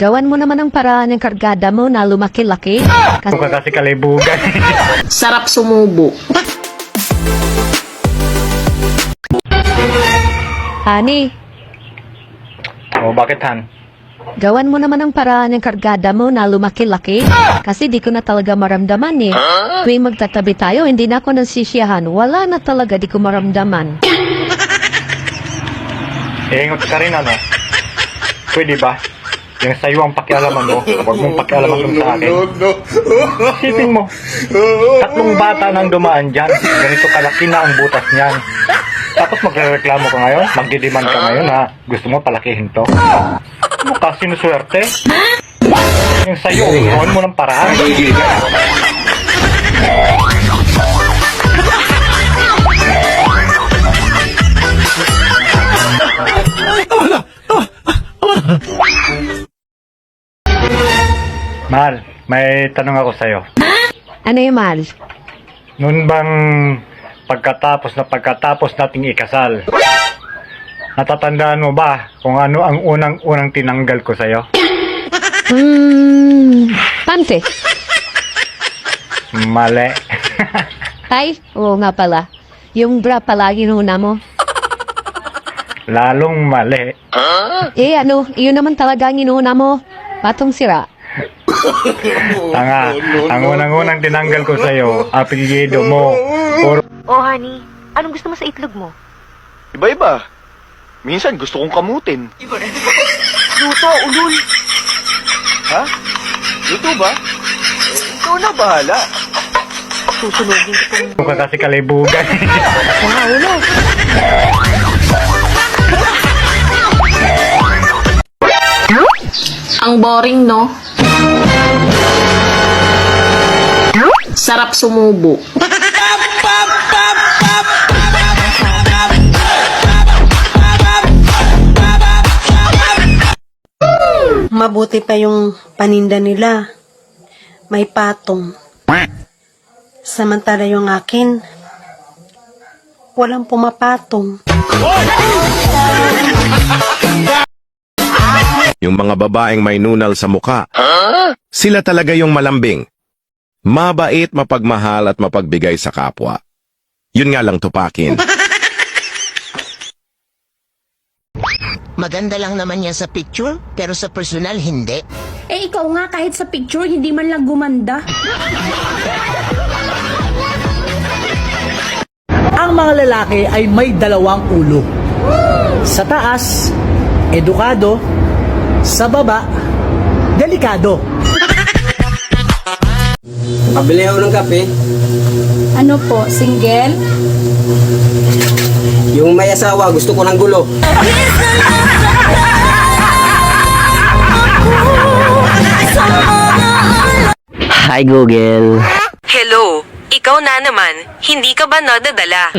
Gawan mo naman ang paraan ng kargada mo na lumaki-laki. Kasi kalibugan. Sarap sumubo. Honey, O, bakit, Han? gawan mo naman ang paraan ng kargada mo na lumaki-laki. Kasi di ko na talaga maramdaman eh. Tuwing magtatabi tayo, hindi na ako nansisiyahan. Wala na talaga, di ko maramdaman. Ingot ka rin, ano? Pwede ba? Yung sa'yo ang pakialaman mo, huwag mong pakialaman dun sa akin. Isipin mo, 3 bata nang dumaan dyan. Ganito kalaki na ang butas niyan. Tapos magrereklamo ka ngayon, magdidemand ka ngayon na gusto mo palakihin to. Mukha sinuswerte. Yung sa'yo, gawin mo ng paraan. Mahal, may tanong ako sa'yo. Ano yung mahal? Noon bang pagkatapos nating ikasal, natatandaan mo ba kung ano ang unang tinanggal ko sa'yo? Pante. Mali. Ay, oo nga pala. Yung bra palagi nuna mo. Lalong mali. Eh ano, iyon naman talaga ang inuuna mo. Patong sira. Tanga, ang unang tinanggal ko sa'yo, apelyido mo. Puro Oh, honey, anong gusto mo sa itlog mo? Iba-iba. Minsan gusto kong kamutin. Luto, ulul. Ha? Luto ba? Ikaw na bahala. Susunogin ko ka kasi kalibugan. Mga ulo. Ang boring, no? Sarap sumubo. Mabuti pa yung paninda nila. May patong. Samantala yung akin, walang pumapatong. Yung mga babaeng may nunal sa muka, sila talaga yung malambing. Mabait, mapagmahal at mapagbigay sa kapwa. Yun nga lang tupakin. Maganda lang naman yan sa picture, pero sa personal, hindi. Eh ikaw nga kahit sa picture hindi man lang gumanda. Ang mga lalaki ay may 2 ulo. Sa taas, edukado. Sa baba, delikado. Pabili ako ng kape. Ano po, single? Yung may asawa, gusto ko ng gulo. Hi, Google. Hello, ikaw na naman. Hindi ka ba nadadala?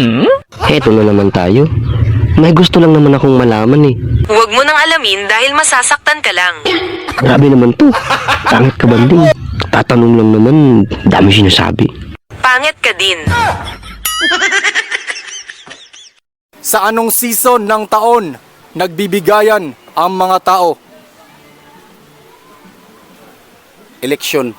Heto na naman tayo. May gusto lang naman akong malaman eh. Huwag mo nang alamin dahil masasaktan ka lang. Grabe naman to. Pangit ka banding. Tatanong lang naman, dami sinasabi. Pangit ka din. Sa anong season ng taon nagbibigayan ang mga tao? Eleksyon.